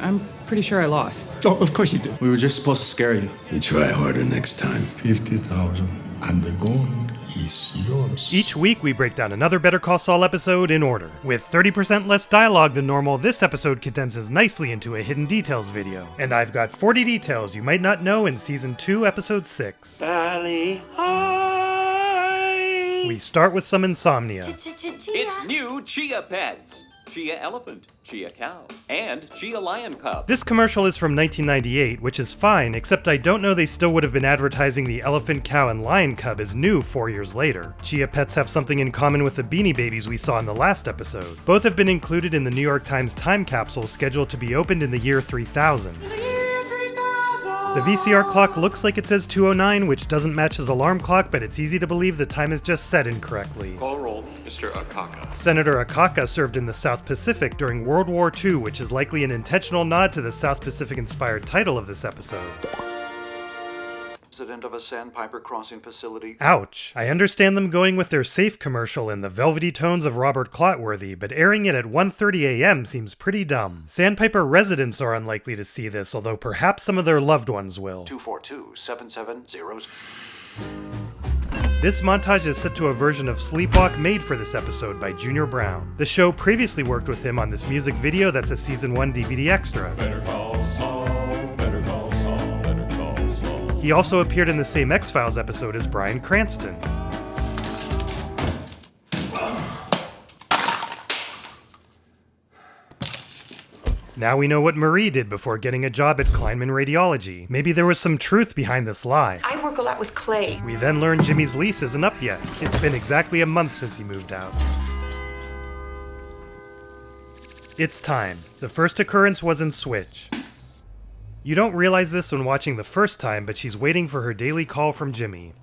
I'm pretty sure I lost. Oh, of course you did. We were just supposed to scare you. You try harder next time. 50,000, and the gold is yours. Each week we break down another Better Call Saul episode in order. With 30% less dialogue than normal, this episode condenses nicely into a hidden details video. And I've got 40 details you might not know in Season 2, Episode 6. Bali Ha'i. We start with some insomnia. It's new Chia Pets. Chia Elephant, Chia Cow, and Chia Lion Cub. This commercial is from 1998, which is fine, except I don't know they still would have been advertising the elephant, cow, and lion cub as new 4 years later. Chia Pets have something in common with the Beanie Babies we saw in the last episode. Both have been included in the New York Times time capsule scheduled to be opened in the year 3000. The VCR clock looks like it says 2:09, which doesn't match his alarm clock, but it's easy to believe the time is just set incorrectly. Call roll, Mr. Akaka. Senator Akaka served in the South Pacific during World War II, which is likely an intentional nod to the South Pacific-inspired title of this episode. President of a sandpiper crossing facility. Ouch. I understand them going with their safe commercial in the velvety tones of Robert Clotworthy, but airing it at 1:30 a.m. seems pretty dumb. Sandpiper residents are unlikely to see this, although perhaps some of their loved ones will. 242-770. This montage is set to a version of Sleepwalk made for this episode by Junior Brown. The show previously worked with him on this music video that's a Season 1 DVD extra. Better Call Saul, Better Call Saul, Better Call Saul. He also appeared in the same X-Files episode as Bryan Cranston. Now we know what Marie did before getting a job at Kleinman Radiology. Maybe there was some truth behind this lie. I work a lot with clay. We then learn Jimmy's lease isn't up yet. It's been exactly a month since he moved out. It's time. The first occurrence was in Switch. You don't realize this when watching the first time, but she's waiting for her daily call from Jimmy.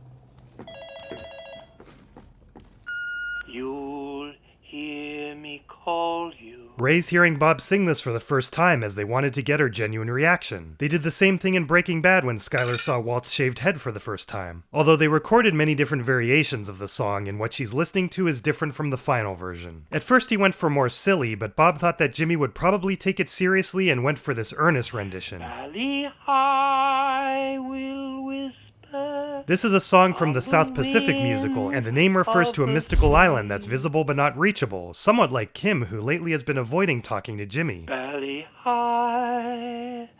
You'll hear me call you. Ray's hearing Bob sing this for the first time as they wanted to get her genuine reaction. They did the same thing in Breaking Bad when Skyler saw Walt's shaved head for the first time. Although they recorded many different variations of the song, and what she's listening to is different from the final version. At first he went for more silly, but Bob thought that Jimmy would probably take it seriously and went for this earnest rendition. Bali Ha'i will whisper. This is a song from the South Pacific musical, and the name refers to a mystical island that's visible but not reachable, somewhat like Kim, who lately has been avoiding talking to Jimmy. Bali Ha'i,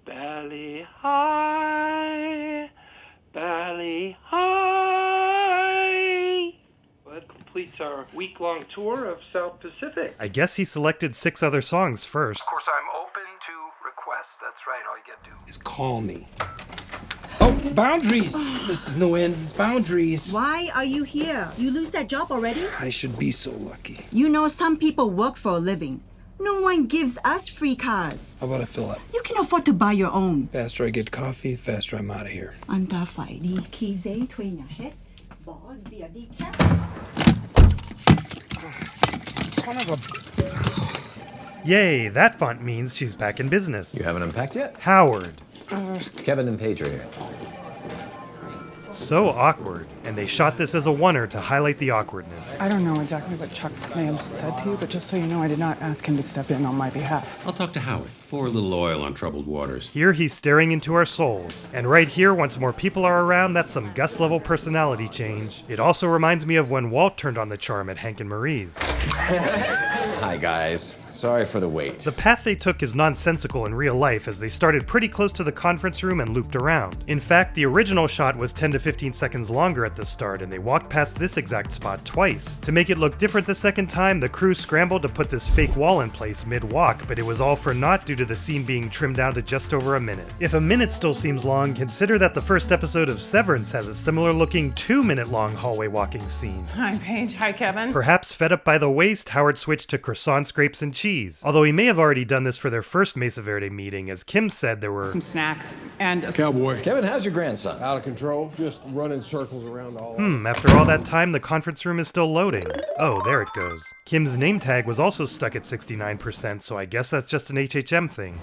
Bali Ha'i, Bali Ha'i. That completes our week-long tour of South Pacific. I guess he selected 6 other songs first. Of course, I'm open to requests. That's right. All you get to do Is call me. Oh, boundaries! This is no end. Boundaries. Why are you here? You lose that job already? I should be so lucky. You know, some people work for a living. No one gives us free cars. How about I fill up? You can afford to buy your own. Faster I get coffee, faster I'm out of here. อันตาฝ่ายดีขี้เซ่ถ้วยหนาเฮ็ดบอสเบียร์ดีแค่ Son of a... Yay, that font means she's back in business. You haven't unpacked yet? Howard. Kevin and Paige are here. So awkward, and they shot this as a oneer to highlight the awkwardness. I don't know exactly what Chuck may have said to you, but just so you know, I did not ask him to step in on my behalf. I'll talk to Howard. Pour a little oil on troubled waters. Here he's staring into our souls. And right here, once more people are around, that's some Gus-level personality change. It also reminds me of when Walt turned on the charm at Hank and Marie's. Hi, guys. Sorry for the wait. The path they took is nonsensical in real life as they started pretty close to the conference room and looped around. In fact, the original shot was 10 to 15 seconds longer at the start, and they walked past this exact spot twice. To make it look different the second time, the crew scrambled to put this fake wall in place mid-walk, but it was all for naught due to the scene being trimmed down to just over a minute. If a minute still seems long, consider that the first episode of Severance has a similar-looking 2-minute-long hallway walking scene. Hi, Paige. Hi, Kevin. Perhaps fed up by the waste, Howard switched to croissants, grapes, and cheese. Although he may have already done this for their first Mesa Verde meeting, as Kim said there were some snacks and a Cowboy. Kevin, how's your grandson? Out of control, just running circles around all after all that time, the conference room is still loading. Oh, there it goes. Kim's name tag was also stuck at 69%, so I guess that's just an HHM thing.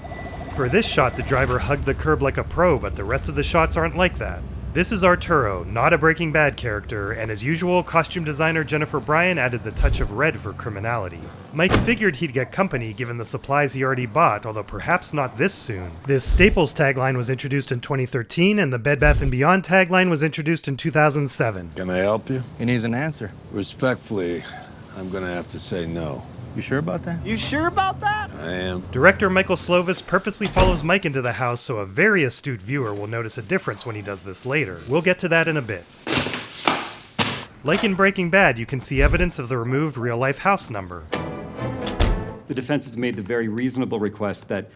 For this shot, the driver hugged the curb like a pro, but the rest of the shots aren't like that. This is Arturo, not a Breaking Bad character, and as usual, costume designer Jennifer Bryan added the touch of red for criminality. Mike figured he'd get company given the supplies he already bought, although perhaps not this soon. This Staples tagline was introduced in 2013, and the Bed Bath & Beyond tagline was introduced in 2007. Can I help you? He needs an answer. Respectfully, I'm gonna have to say no. You sure about that? You sure about that? I am. Director Michael Slovis purposely follows Mike into the house so a very astute viewer will notice a difference when he does this later. We'll get to that in a bit. Like in Breaking Bad, you can see evidence of the removed real-life house number. The defense has made the very reasonable request that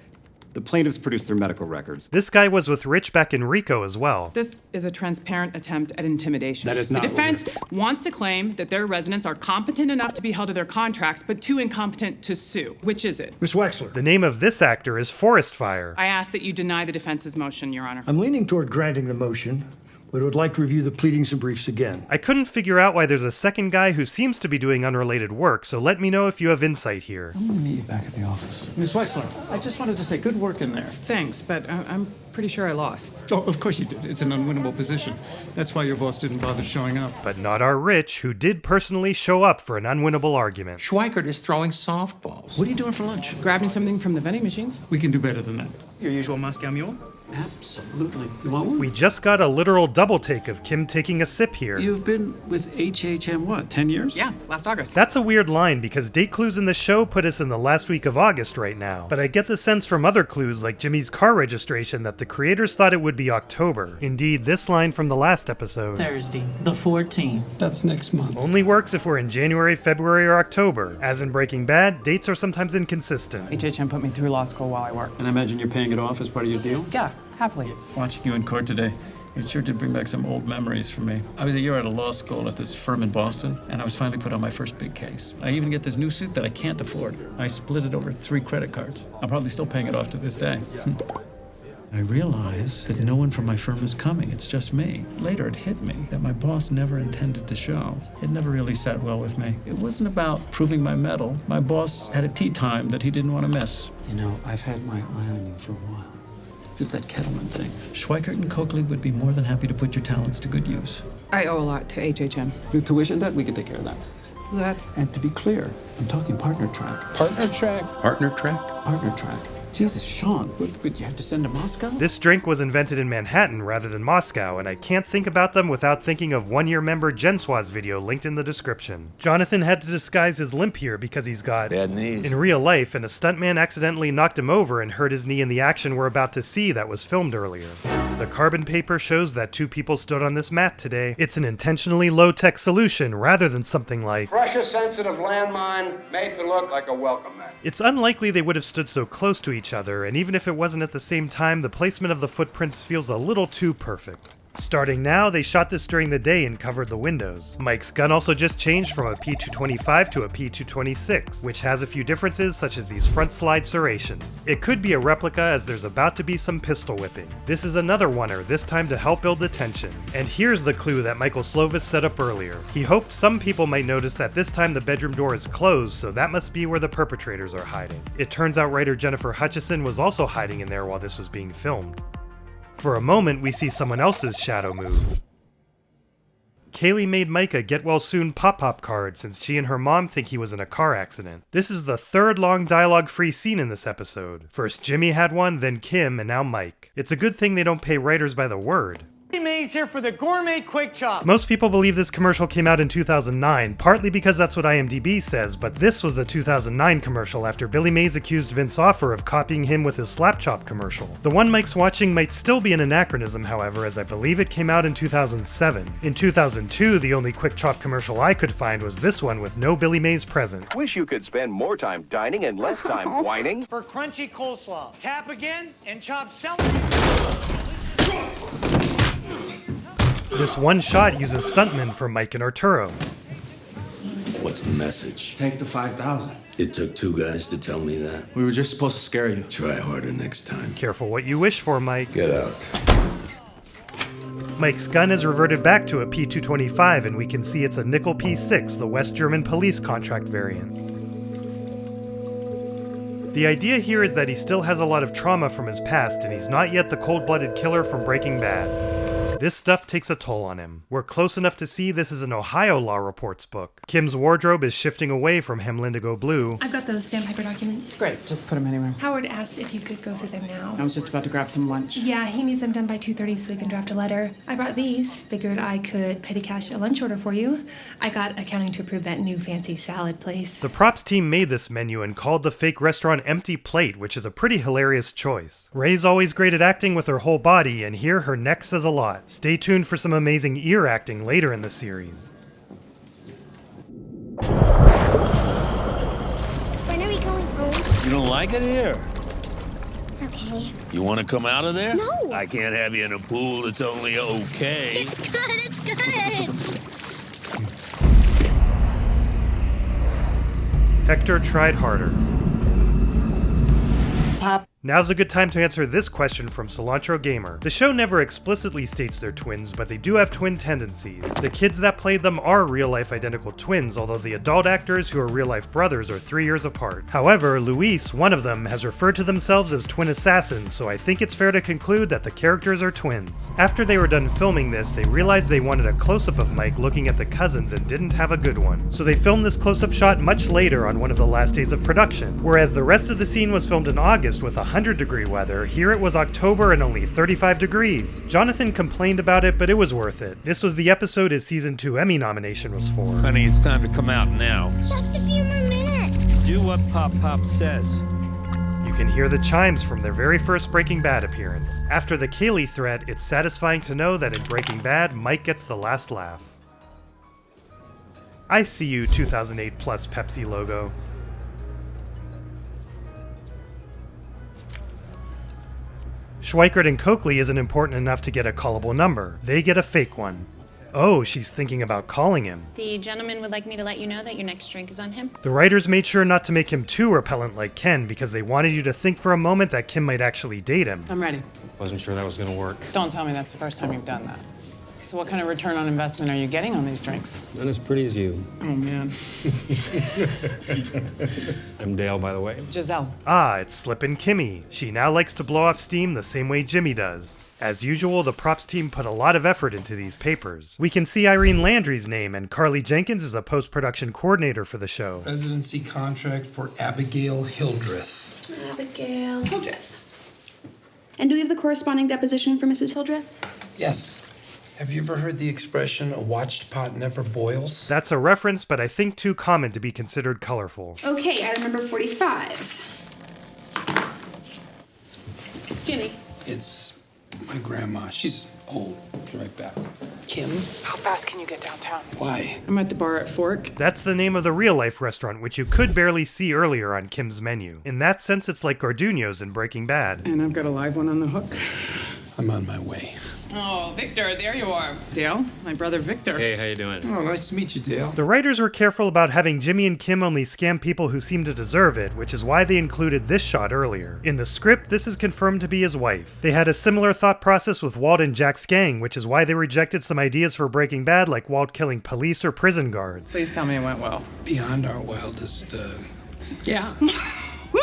the plaintiffs produce their medical records. This guy was with Rich back in Rico as well. This is a transparent attempt at intimidation. That is not the defense wants to claim that their residents are competent enough to be held to their contracts, but too incompetent to sue. Which is it? Miss Wexler. The name of this actor is Forest Fire. I ask that you deny the defense's motion, Your Honor. I'm leaning toward granting the motion, but would like to review the pleadings and briefs again. I couldn't figure out why there's a second guy who seems to be doing unrelated work, so let me know if you have insight here. I'm gonna meet you back at the office. Miss Wexler, I just wanted to say good work in there. Thanks, but I'm pretty sure I lost. Oh, of course you did. It's an unwinnable position. That's why your boss didn't bother showing up. But not our Rich, who did personally show up for an unwinnable argument. Schweikert is throwing softballs. What are you doing for lunch? Grabbing something from the vending machines? We can do better than that. Your usual Moscow Mule? Absolutely. You want one? We just got a literal double take of Kim taking a sip here. You've been with HHM, what, 10 years? Yeah, last August. That's a weird line because date clues in the show put us in the last week of August right now. But I get the sense from other clues like Jimmy's car registration that the creators thought it would be October. Indeed, this line from the last episode. Thursday, the 14th. That's next month. Only works if we're in January, February, or October. As in Breaking Bad, dates are sometimes inconsistent. HHM put me through law school while I work. And I imagine you're paying it off as part of your deal? Yeah, happily. Watching you in court today, it sure did bring back some old memories for me. I was a year out of law school at this firm in Boston, and I was finally put on my first big case. I even get this new suit that I can't afford. I split it over 3 credit cards. I'm probably still paying it off to this day. I realize that no one from my firm is coming. It's just me. Later, it hit me that my boss never intended to show. It never really sat well with me. It wasn't about proving my mettle. My boss had a tea time that he didn't want to miss. You know, I've had my eye on you for a while. Since that Kettleman thing. Schweikert and Coakley would be more than happy to put your talents to good use. I owe a lot to HHM. The tuition debt, we can take care of that. That's... And to be clear, I'm talking partner track. Partner track? Partner track? Partner track. Jesus, Sean, would you have to send to Moscow? This drink was invented in Manhattan rather than Moscow, and I can't think about them without thinking of one-year member Jenswa's video linked in the description. Jonathan had to disguise his limp here because he's got bad knees in real life, and a stuntman accidentally knocked him over and hurt his knee in the action we're about to see that was filmed earlier. The carbon paper shows that 2 people stood on this mat today. It's an intentionally low-tech solution rather than something like pressure-sensitive landmine made to look like a welcome mat. It's unlikely they would have stood so close to each other, and even if it wasn't at the same time, the placement of the footprints feels a little too perfect. Starting now, they shot this during the day and covered the windows. Mike's gun also just changed from a P225 to a P226, which has a few differences such as these front slide serrations. It could be a replica as there's about to be some pistol whipping. This is another oneer, this time to help build the tension. And here's the clue that Michael Slovis set up earlier. He hoped some people might notice that this time the bedroom door is closed, so that must be where the perpetrators are hiding. It turns out writer Jennifer Hutchison was also hiding in there while this was being filmed. For a moment, we see someone else's shadow move. Kaylee made Micah get well soon pop-pop card since she and her mom think he was in a car accident. This is the 3rd long dialogue-free scene in this episode. First Jimmy had one, then Kim, and now Mike. It's a good thing they don't pay writers by the word. Mays here for the Gourmet Quick Chop. Most people believe this commercial came out in 2009, partly because that's what IMDb says, but this was the 2009 commercial after Billy Mays accused Vince Offer of copying him with his Slap Chop commercial. The one Mike's watching might still be an anachronism, however, as I believe it came out in 2007. In 2002, the only Quick Chop commercial I could find was this one with no Billy Mays present. Wish you could spend more time dining and less time whining. For crunchy coleslaw. Tap again and chop celery. This one shot uses stuntmen for Mike and Arturo. What's the message? Take the 5,000. It took 2 guys to tell me that. We were just supposed to scare you. Try harder next time. Careful what you wish for, Mike. Get out. Mike's gun is reverted back to a P225, and we can see it's a nickel P6, the West German police contract variant. The idea here is that he still has a lot of trauma from his past, and he's not yet the cold-blooded killer from Breaking Bad. This stuff takes a toll on him. We're close enough to see this is an Ohio Law Reports book. Kim's wardrobe is shifting away from Hemlindigo blue. I've got those sandpaper documents. Great, just put them anywhere. Howard asked if you could go through them now. I was just about to grab some lunch. Yeah, he needs them done by 2:30 so we can draft a letter. I brought these. Figured I could petty cash a lunch order for you. I got accounting to approve that new fancy salad place. The props team made this menu and called the fake restaurant Empty Plate, which is a pretty hilarious choice. Ray's always great at acting with her whole body, and here her neck says a lot. Stay tuned for some amazing ear acting later in the series. When are we going home? You don't like it here? It's okay. You want to come out of there? No. I can't have you in a pool that's only okay. It's good, it's good. Hector tried harder. Pop. Now's a good time to answer this question from Cilantro Gamer. The show never explicitly states they're twins, but they do have twin tendencies. The kids that played them are real-life identical twins, although the adult actors who are real-life brothers are 3 years apart. However, Luis, one of them, has referred to themselves as twin assassins, so I think it's fair to conclude that the characters are twins. After they were done filming this, they realized they wanted a close-up of Mike looking at the cousins and didn't have a good one. So they filmed this close-up shot much later on one of the last days of production. Whereas the rest of the scene was filmed in August with 100-degree weather, here it was October and only 35 degrees. Jonathan complained about it, but it was worth it. This was the episode his season 2 Emmy nomination was for. Honey, it's time to come out now. Just a few more minutes. Do what Pop Pop says. You can hear the chimes from their very first Breaking Bad appearance. After the Kaylee threat, it's satisfying to know that in Breaking Bad, Mike gets the last laugh. I see you, 2008 plus Pepsi logo. Schweikert and Coakley isn't important enough to get a callable number. They get a fake one. Oh, she's thinking about calling him. The gentleman would like me to let you know that your next drink is on him. The writers made sure not to make him too repellent like Ken because they wanted you to think for a moment that Kim might actually date him. I'm ready. Wasn't sure that was gonna work. Don't tell me that's the first time you've done that. So what kind of return on investment are you getting on these drinks? Not as pretty as you. Oh, man. I'm Dale, by the way. Giselle. Ah, it's Slippin' Kimmy. She now likes to blow off steam the same way Jimmy does. As usual, the props team put a lot of effort into these papers. We can see Irene Landry's name, and Carly Jenkins is a post-production coordinator for the show. Residency contract for Abigail Hildreth. Abigail Hildreth. And do we have the corresponding deposition for Mrs. Hildreth? Yes. Have you ever heard the expression, a watched pot never boils? That's a reference, but I think too common to be considered colorful. Okay, item number 45. Jimmy. It's my grandma. She's old. Be right back. Kim? How fast can you get downtown? Why? I'm at the bar at Fork. That's the name of the real-life restaurant, which you could barely see earlier on Kim's menu. In that sense, it's like Garduño's in Breaking Bad. And I've got a live one on the hook. I'm on my way. Oh, Victor, there you are. Dale, my brother Victor. Hey, how you doing? Oh, nice to meet you, Dale. The writers were careful about having Jimmy and Kim only scam people who seem to deserve it, which is why they included this shot earlier. In the script, this is confirmed to be his wife. They had a similar thought process with Walt and Jack's gang, which is why they rejected some ideas for Breaking Bad, like Walt killing police or prison guards. Please tell me it went well. Beyond our wildest, Yeah. Woo!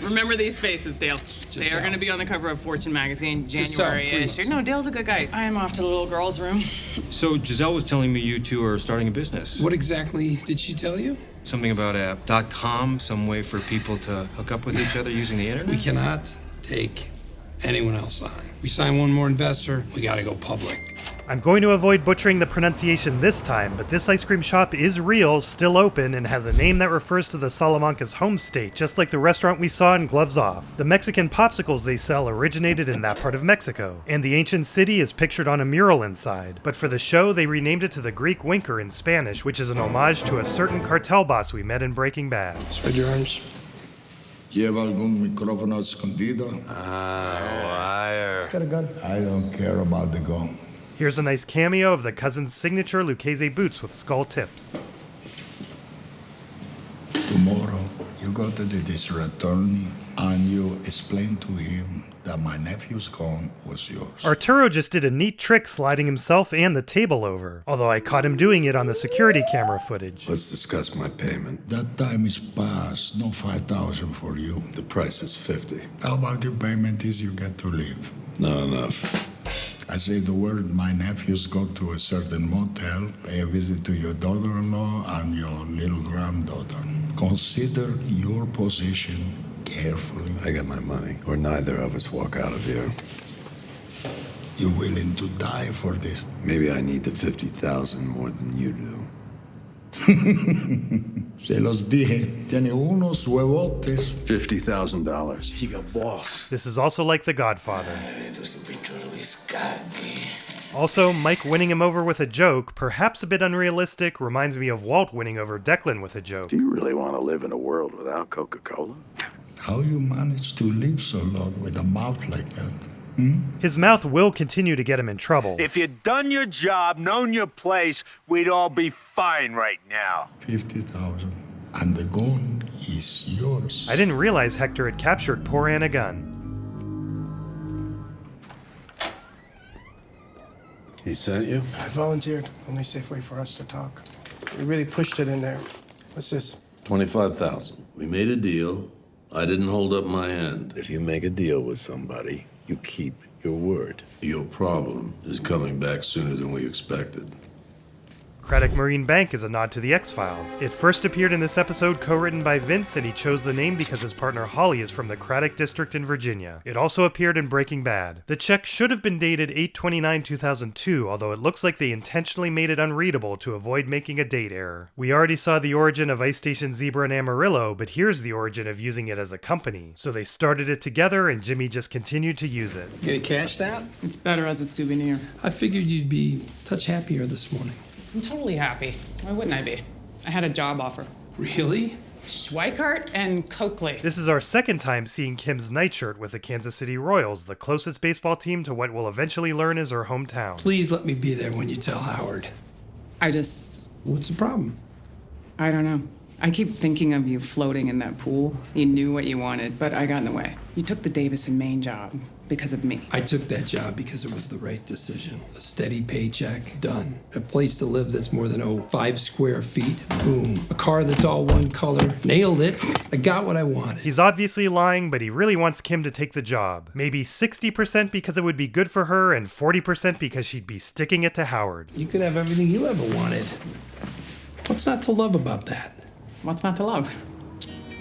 Remember these faces, Dale. They are going to be on the cover of Fortune magazine, January issue. No, Dale's a good guy. I am off to the little girl's room. So Giselle was telling me you two are starting a business. What exactly did she tell you? Something about a .com, some way for people to hook up with each other using the internet? We cannot take anyone else on. We sign one more investor, we gotta go public. I'm going to avoid butchering the pronunciation this time, but this ice cream shop is real, still open, and has a name that refers to the Salamanca's home state, just like the restaurant we saw in Gloves Off. The Mexican popsicles they sell originated in that part of Mexico, and the ancient city is pictured on a mural inside. But for the show, they renamed it to the Greek Winker in Spanish, which is an homage to a certain cartel boss we met in Breaking Bad. Spread your arms. ¿Lleva algún micrófono escondido? Liar. He's got a gun. I don't care about the gun. Here's a nice cameo of the cousin's signature Lucchese boots with skull tips. Tomorrow, you go to the district attorney and you explain to him that my nephew's gun was yours. Arturo just did a neat trick sliding himself and the table over, although I caught him doing it on the security camera footage. Let's discuss my payment. That time is past. No 5,000 for you. The price is 50. How about your payment is you get to leave? Not enough. I say the word, my nephews go to a certain motel, pay a visit to your daughter-in-law and your little granddaughter. Consider your position carefully. I got my money, or neither of us walk out of here. You willing to die for this? Maybe I need the 50,000 more than you do. Se los dije, tiene unos huevotes. $50,000. You got balls. This is also like The Godfather. Also, Mike winning him over with a joke, perhaps a bit unrealistic, reminds me of Walt winning over Declan with a joke. Do you really want to live in a world without Coca-Cola? How you manage to live so long with a mouth like that? His mouth will continue to get him in trouble. If you'd done your job, known your place, we'd all be fine right now. 50,000. And the gun is yours. I didn't realize Hector had captured poor Ann a gun. He sent you? I volunteered. Only safe way for us to talk. We really pushed it in there. What's this? 25,000. We made a deal. I didn't hold up my end. If you make a deal with somebody, you keep your word. Your problem is coming back sooner than we expected. Craddock Marine Bank is a nod to the X-Files. It first appeared in this episode co-written by Vince, and he chose the name because his partner Holly is from the Craddock District in Virginia. It also appeared in Breaking Bad. The check should have been dated 8/29/2002, although it looks like they intentionally made it unreadable to avoid making a date error. We already saw the origin of Ice Station Zebra and Amarillo, but here's the origin of using it as a company. So they started it together, and Jimmy just continued to use it. You gonna cash that? It's better as a souvenir. I figured you'd be a touch happier this morning. I'm totally happy. Why wouldn't I be? I had a job offer. Really? Schweikart and Coakley. This is our second time seeing Kim's nightshirt with the Kansas City Royals, the closest baseball team to what we'll eventually learn is her hometown. Please let me be there when you tell Howard. What's the problem? I don't know. I keep thinking of you floating in that pool. You knew what you wanted, but I got in the way. You took the Davis and Maine job because of me. I took that job because it was the right decision. A steady paycheck, done. A place to live that's more than 5 square feet, boom. A car that's all one color, nailed it. I got what I wanted. He's obviously lying, but he really wants Kim to take the job. Maybe 60% because it would be good for her, and 40% because she'd be sticking it to Howard. You could have everything you ever wanted. What's not to love about that? What's not to love?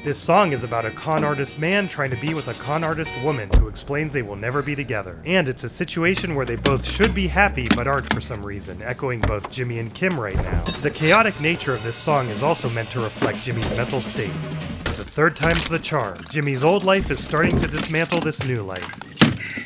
This song is about a con artist man trying to be with a con artist woman who explains they will never be together. And it's a situation where they both should be happy but aren't for some reason, echoing both Jimmy and Kim right now. The chaotic nature of this song is also meant to reflect Jimmy's mental state. The third time's the charm. Jimmy's old life is starting to dismantle this new life.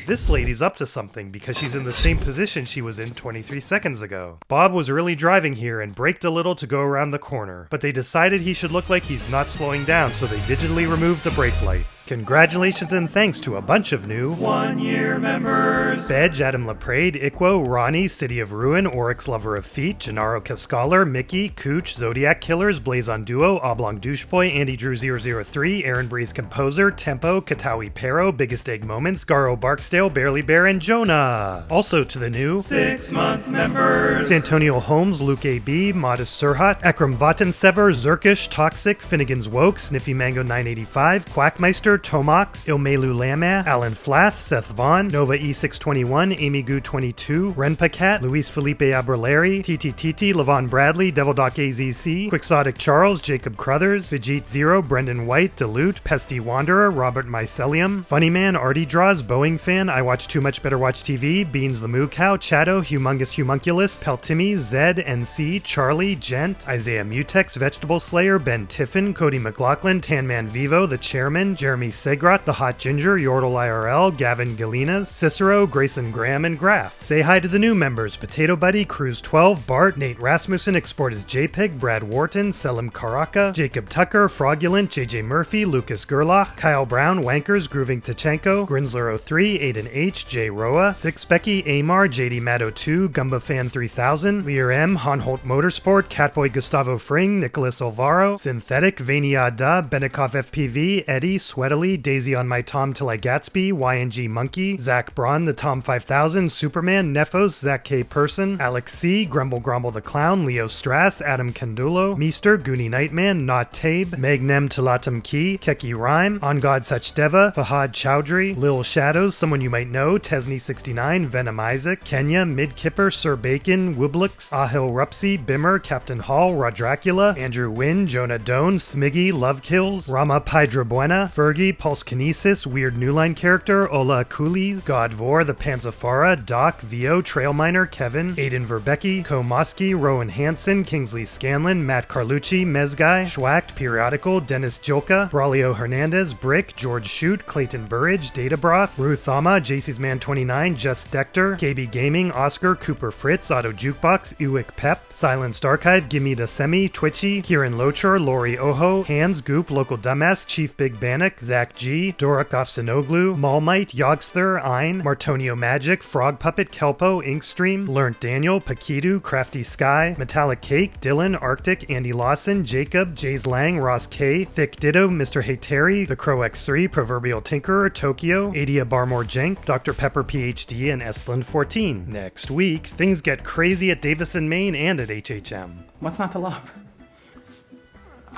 This lady's up to something because she's in the same position she was in 23 seconds ago. Bob was really driving here and braked a little to go around the corner, but they decided he should look like he's not slowing down, so they digitally removed the brake lights. Congratulations and thanks to a bunch of new 1-year members. Bedge, Adam LaPrade, Ikwo, Ronnie, City of Ruin, Oryx Lover of Feet, Gennaro Cascaller, Mickey, Cooch, Zodiac Killers, Blazon Duo, Oblong Doucheboy, Andy Drew 003, Aaron Breeze Composer, Tempo, Katawi Pero, Biggest Egg Moments, Garo Barksdale, Barely Bear, and Jonah. Also to the new 6-month members: Santonio Holmes, Luke A.B., Modest Surhat, Ekram Vatensever, Zerkish, Toxic, Finnegan's Woke, Sniffy Mango 985, Quackmeister, Tomox, Ilmelu Lama, Alan Flath, Seth Vaughn, Nova E621, Amy Goo 22, Renpacat, Luis Felipe Abrolari, TTTT, Levon Bradley, Devil Doc AZC, Quixotic Charles, Jacob Crothers, Vijit Zero, Brendan White, Dilute, Pesty Wanderer, Robert Mycelium, Funnyman, Artie Draws, Boeing Fan, I Watch Too Much Better Watch TV, Beans the Moo Cow, Chato, Humongous Humunculus, Peltimi, Zed, NC, Charlie, Gent, Isaiah Mutex, Vegetable Slayer, Ben Tiffin, Cody McLaughlin, Tanman Vivo, The Chairman, Jeremy Segrot, The Hot Ginger, Yordle IRL, Gavin Galinas, Cicero, Grayson Graham, and Graf. Say hi to the new members: Potato Buddy, Cruz 12, Bart, Nate Rasmussen, Export as JPEG, Brad Wharton, Selim Karaka, Jacob Tucker, Fraudulent, JJ Murphy, Lucas Gerlach, Kyle Brown, Wankers, Grooving Tachenko, Grinsler 03, Aiden H, J Roa, Six Becky, Amar, JD Maddo 2, Gumba Fan 3000, Lear M, Honholt Motorsport, Catboy Gustavo Fring, Nicholas Alvaro, Synthetic, Vania Da, Benikoff FPV, Eddie, Sweatily, Daisy on My Tom Till I Gatsby, YNG Monkey, Zach Braun, The Tom 5000, Superman, Nefos, Zach K. Person, Alex C, Grumble Grumble the Clown, Leo Strass, Adam Candulo, Meester, Goonie Nightman, Not Tabe, Megnem Talatum Key, Keki Rhyme, On God Such Deva, Fahad Chowdhury, Lil Shadows, Someone Anyone You Might Know, Tesney69, Venom Isaac, Kenya, Midkipper, Sir Bacon, Wublix, Ahil Rupsi, Bimmer, Captain Hall, Rodracula, Andrew Wynn, Jonah Doan, Smiggy, Love Kills, Rama Buena, Fergie, Pulse Kinesis, Weird Newline Character, Ola Coolies, Godvor, The Panzafara, Doc, Vio, Trail Miner, Kevin, Aiden Verbecki, Ko Moski, Rowan Hansen, Kingsley Scanlon, Matt Carlucci, Mezguy, Schwacked, Periodical, Dennis Jolka, Braulio Hernandez, Brick, George Shute, Clayton Burridge, Databroth, Ruth Thama, JC's Man 29, Just Dector, KB Gaming, Oscar, Cooper Fritz, Auto Jukebox, Ewick Pep, Silenced Archive, Gimme Da Semi, Twitchy, Kieran Locher, Lori Oho, Hands, Goop, Local Dumbass, Chief Big Bannock, Zach G, Dorak Sinoglu, Malmite, Yogsther, Ein, Martonio Magic, Frog Puppet, Kelpo, Inkstream, Learnt Daniel, Pakidu, Crafty Sky, Metallic Cake, Dylan, Arctic, Andy Lawson, Jacob, Jays Lang, Ross K, Thick Ditto, Mr. Hey Terry, The Crow X3, Proverbial Tinkerer, Tokyo, Adia Barmore Jenk, Dr. Pepper PhD, and Estland 14. Next week, things get crazy at Davison, Maine and at HHM. What's not to love?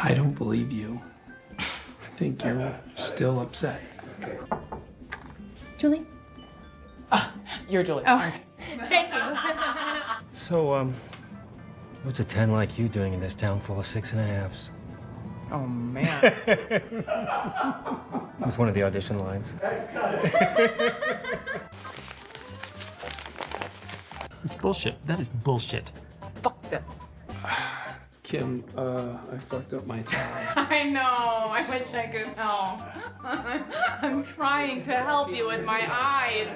I don't believe you. I think you're still upset. Julie? You're Julie. Oh, thank you. So, what's a 10 like you doing in this town full of 6.5s? Oh, man. It's one of the audition lines. It's bullshit. That is bullshit. Fuck that. Kim, I fucked up my tie. I know. I wish I could help. I'm trying to help you with my eyes.